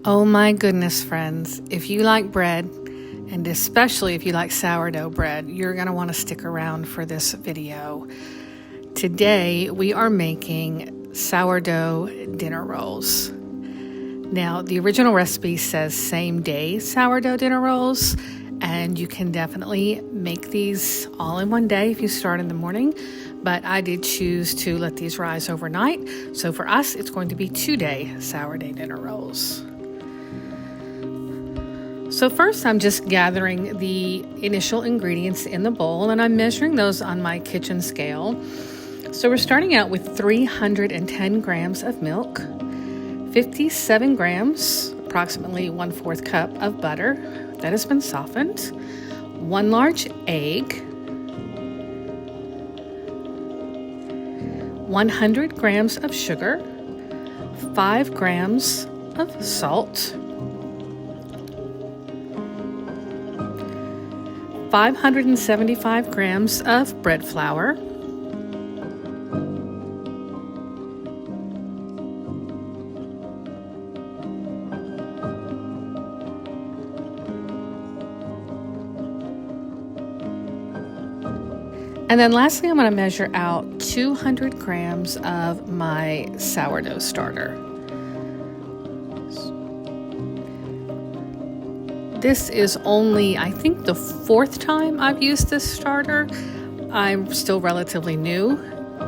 Oh my goodness, friends, if you like bread, and especially if you like sourdough bread, you're going to want to stick around for this video. Today, we are making sourdough dinner rolls. Now, the original recipe says same day sourdough dinner rolls, and you can definitely make these all in one day if you start in the morning, but I did choose to let these rise overnight. So for us, it's going to be 2-day sourdough dinner rolls. So first, I'm just gathering the initial ingredients in the bowl, and I'm measuring those on my kitchen scale. So we're starting out with 310 grams of milk, 57 grams, approximately 1/4 cup of butter that has been softened, 1 large egg, 100 grams of sugar, 5 grams of salt, 575 grams of bread flour, and then lastly, I'm going to measure out 200 grams of my sourdough starter. This is only, I think, the 4th time I've used this starter. I'm still relatively new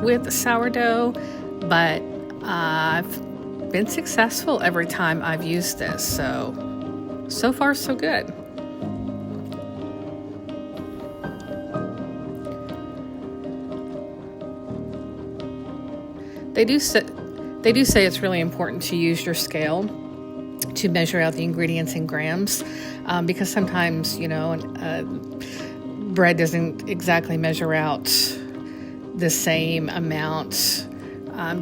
with sourdough, but I've been successful every time I've used this. So far, so good. They do say it's really important to use your scale to measure out the ingredients in grams, because sometimes, bread doesn't exactly measure out the same amount,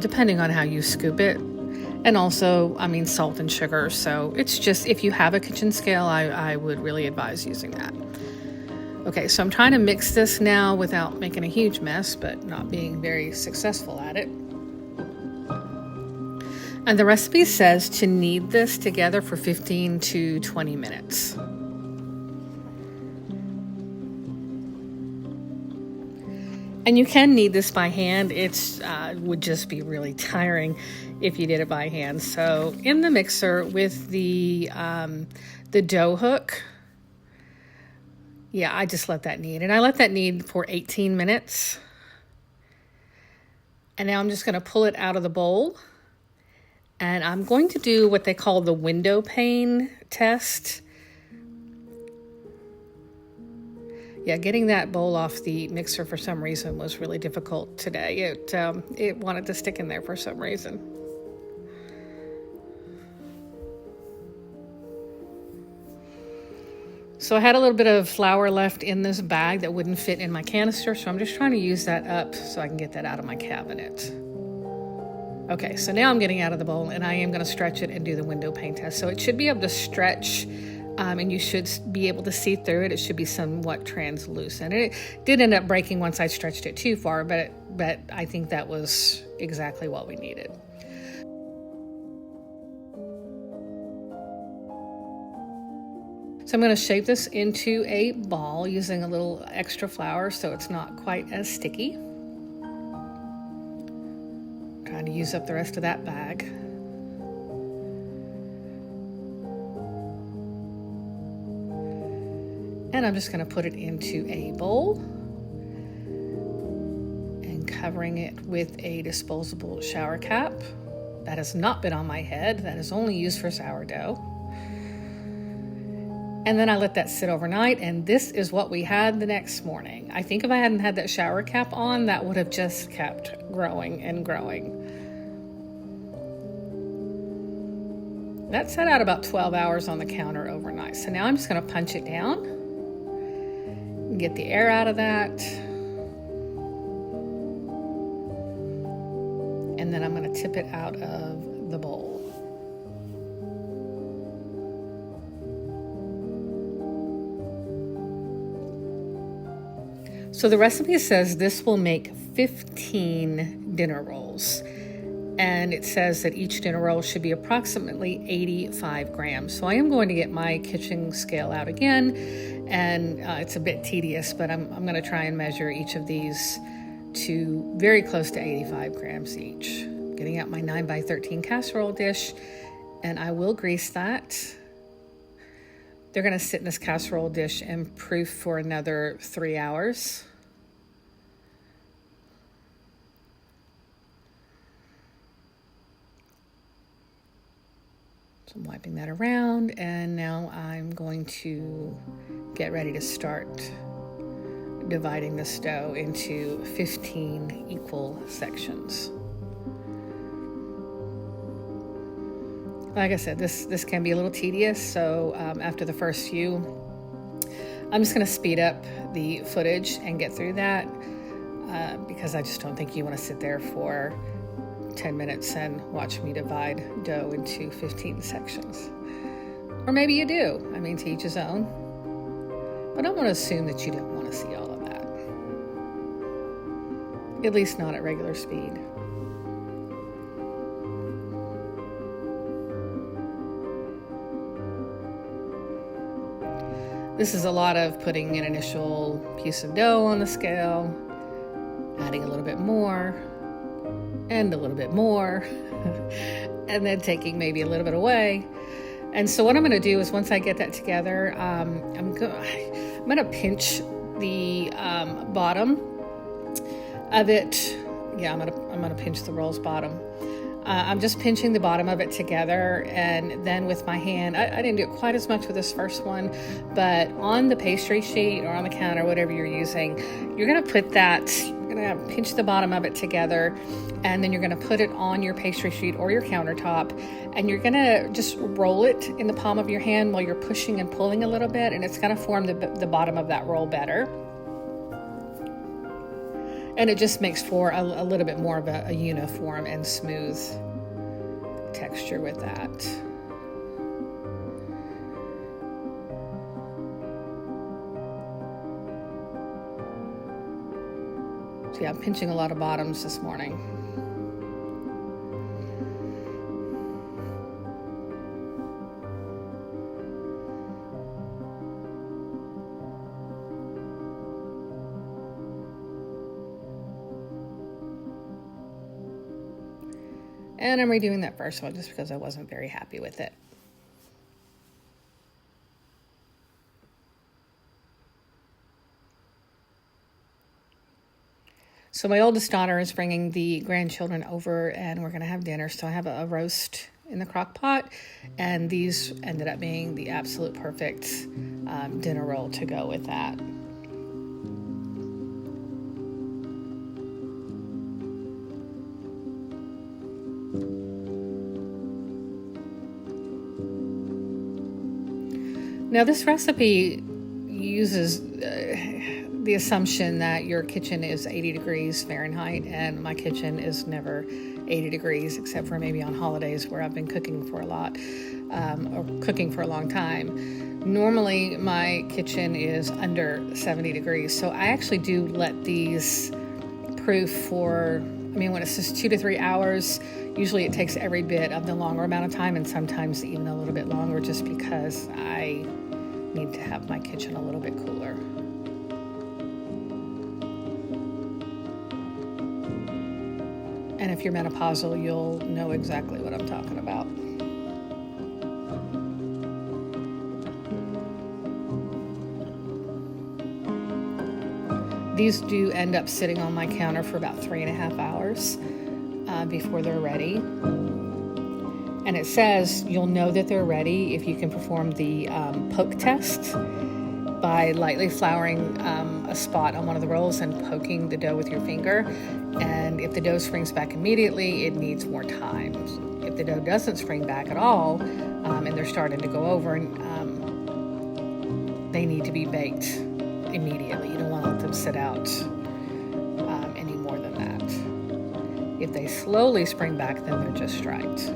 depending on how you scoop it. And also, salt and sugar. So it's just, if you have a kitchen scale, I would really advise using that. Okay, so I'm trying to mix this now without making a huge mess, but not being very successful at it. And the recipe says to knead this together for 15 to 20 minutes. And you can knead this by hand. It would just be really tiring if you did it by hand. So in the mixer with the dough hook, I just let that knead. And I let that knead for 18 minutes. And now I'm just going to pull it out of the bowl. And I'm going to do what they call the window pane test. Getting that bowl off the mixer for some reason was really difficult today. It wanted to stick in there for some reason. So I had a little bit of flour left in this bag that wouldn't fit in my canister, so I'm just trying to use that up so I can get that out of my cabinet. Okay, so now I'm getting out of the bowl, and I am going to stretch it and do the window pane test. So it should be able to stretch, and you should be able to see through it. It should be somewhat translucent. And it did end up breaking once I stretched it too far, but I think that was exactly what we needed. So I'm going to shape this into a ball using a little extra flour so it's not quite as sticky. Trying to use up the rest of that bag. And I'm just going to put it into a bowl and covering it with a disposable shower cap. That has not been on my head. That is only used for sourdough. And then I let that sit overnight, and this is what we had the next morning. I think if I hadn't had that shower cap on, that would have just kept growing and growing. That sat out about 12 hours on the counter overnight. So now I'm just going to punch it down and get the air out of that. And then I'm going to tip it out of the bowl. So the recipe says this will make 15 dinner rolls. and it says that each dinner roll should be approximately 85 grams. So I am going to get my kitchen scale out again, and it's a bit tedious, but I'm going to try and measure each of these to very close to 85 grams each. Getting out my 9x13 casserole dish, and I will grease that. They're going to sit in this casserole dish and proof for another 3 hours. So I'm wiping that around, and now I'm going to get ready to start dividing this dough into 15 equal sections. Like I said, this can be a little tedious, so after the first few, I'm just going to speed up the footage and get through that because I just don't think you want to sit there for 10 minutes and watch me divide dough into 15 sections. Or maybe you do. I mean, to each his own. But I want to assume that you don't want to see all of that. At least not at regular speed. This is a lot of putting an initial piece of dough on the scale, adding a little bit more, and a little bit more, and then taking maybe a little bit away. And so what I'm going to do is once I get that together, I'm going to pinch the bottom of it. Yeah, I'm going to pinch the roll's bottom. I'm just pinching the bottom of it together, and then with my hand, I didn't do it quite as much with this first one, but on the pastry sheet or on the counter, whatever you're using, you're going to put that, you're going to pinch the bottom of it together, and then you're going to put it on your pastry sheet or your countertop, and you're going to just roll it in the palm of your hand while you're pushing and pulling a little bit, and it's going to form the bottom of that roll better. And it just makes for a little bit more of a uniform and smooth texture with that. So yeah, I'm pinching a lot of bottoms this morning. And I'm redoing that first one just because I wasn't very happy with it. So my oldest daughter is bringing the grandchildren over, and we're going to have dinner. So I have a roast in the crock pot, and these ended up being the absolute perfect dinner roll to go with that. Now, this recipe uses the assumption that your kitchen is 80 degrees Fahrenheit, and my kitchen is never 80 degrees, except for maybe on holidays where I've been cooking for a lot, or cooking for a long time. Normally, my kitchen is under 70 degrees, so I actually do let these proof for, when it says 2 to 3 hours, usually it takes every bit of the longer amount of time, and sometimes even a little bit longer, just because I need to have my kitchen a little bit cooler. And if you're menopausal, you'll know exactly what I'm talking about. These do end up sitting on my counter for about 3.5 hours before they're ready. And it says you'll know that they're ready if you can perform the poke test by lightly flouring a spot on one of the rolls and poking the dough with your finger. And if the dough springs back immediately, it needs more time. If the dough doesn't spring back at all, and they're starting to go over, they need to be baked immediately. You don't want to let them sit out any more than that. If they slowly spring back, then they're just right.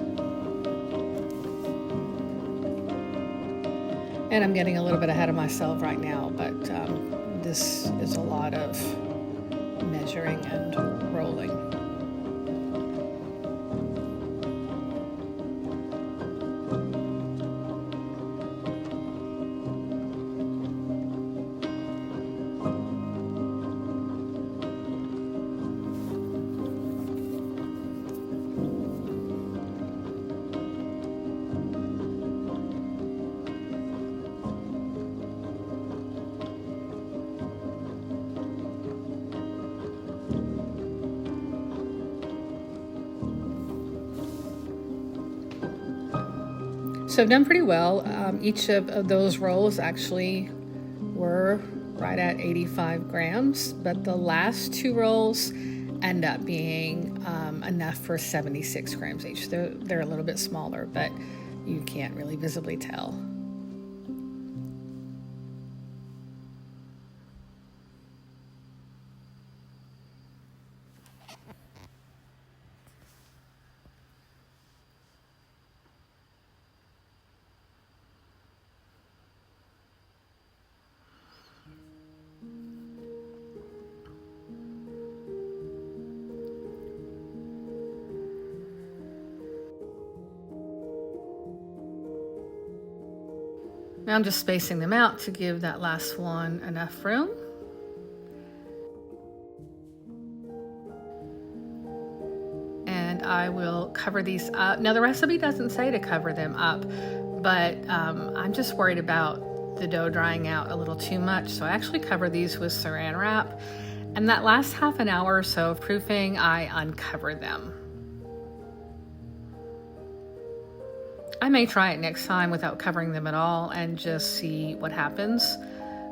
And I'm getting a little bit ahead of myself right now, but this is a lot of measuring and rolling. So I've done pretty well. Each of those rolls actually were right at 85 grams, but the last 2 rolls end up being enough for 76 grams each. They're a little bit smaller, but you can't really visibly tell. Now I'm just spacing them out to give that last one enough room. And I will cover these up. Now the recipe doesn't say to cover them up, but I'm just worried about the dough drying out a little too much. So I actually cover these with saran wrap. And that last half an hour or so of proofing, I uncover them. I may try it next time without covering them at all and just see what happens,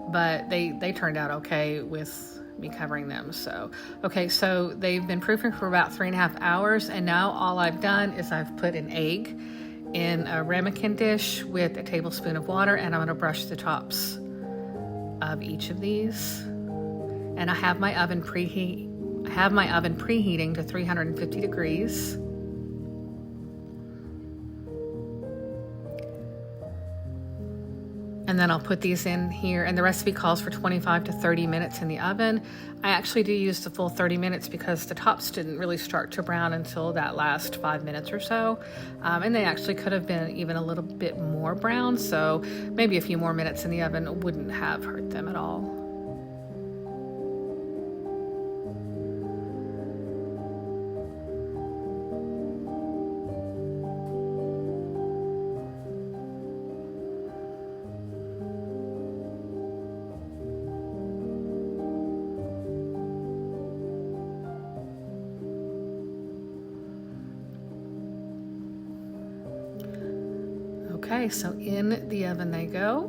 but they turned out okay with me covering them. So, okay, so they've been proofing for about 3.5 hours, and now all I've done is I've put an egg in a ramekin dish with a tablespoon of water, and I'm gonna brush the tops of each of these. And I have my oven preheating to 350 degrees. And then I'll put these in here, and the recipe calls for 25 to 30 minutes in the oven. I actually do use the full 30 minutes because the tops didn't really start to brown until that last 5 minutes or so. And they actually could have been even a little bit more brown, so maybe a few more minutes in the oven wouldn't have hurt them at all. Okay, so in the oven they go.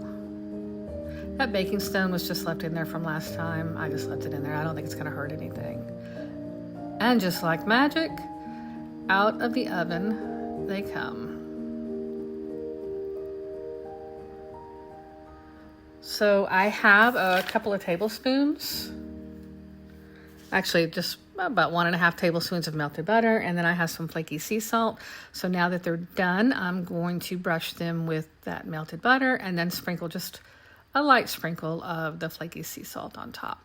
That baking stone was just left in there from last time. I just left it in there. I don't think it's gonna hurt anything. And just like magic, out of the oven they come. So I have a couple of tablespoons, actually just about 1.5 tablespoons of melted butter, and then I have some flaky sea salt. So now that they're done, I'm going to brush them with that melted butter and then sprinkle just a light sprinkle of the flaky sea salt on top.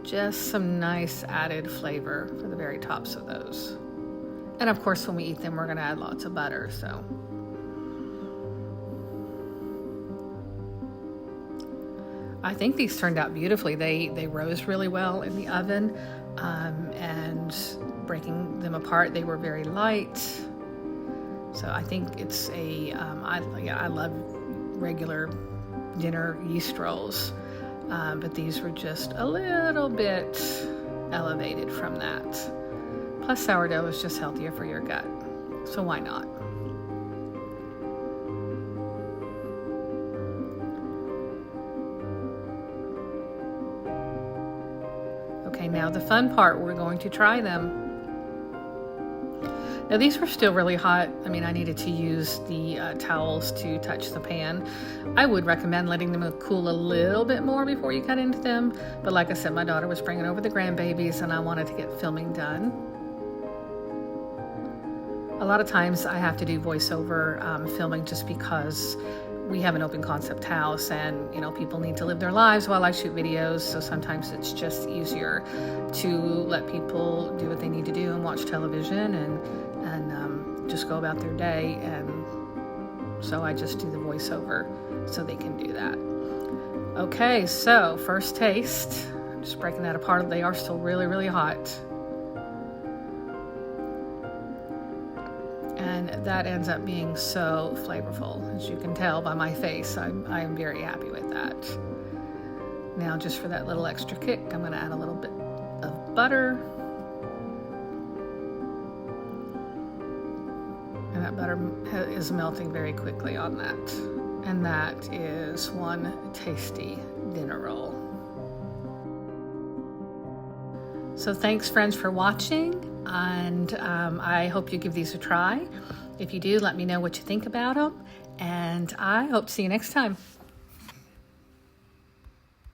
Just some nice added flavor for the very tops of those. And of course, when we eat them, we're gonna add lots of butter, so. I think these turned out beautifully. They rose really well in the oven, and breaking them apart, they were very light. So I think it's I love regular dinner yeast rolls, but these were just a little bit elevated from that. Plus sourdough is just healthier for your gut, so why not? Okay, now the fun part, we're going to try them. Now these were still really hot. I mean, I needed to use the towels to touch the pan. I would recommend letting them cool a little bit more before you cut into them. But like I said, my daughter was bringing over the grandbabies and I wanted to get filming done. A lot of times I have to do voiceover filming just because we have an open concept house and, you know, people need to live their lives while I shoot videos. So sometimes it's just easier to let people do what they need to do and watch television and just go about their day. And so I just do the voiceover so they can do that. Okay, so first taste. I'm just breaking that apart. They are still really, really hot. And that ends up being so flavorful. As you can tell by my face, I'm very happy with that. Now, just for that little extra kick, I'm gonna add a little bit of butter. And that butter is melting very quickly on that. And that is one tasty dinner roll. So thanks, friends, for watching, and I hope you give these a try. If you do, let me know what you think about them, and I hope to see you next time.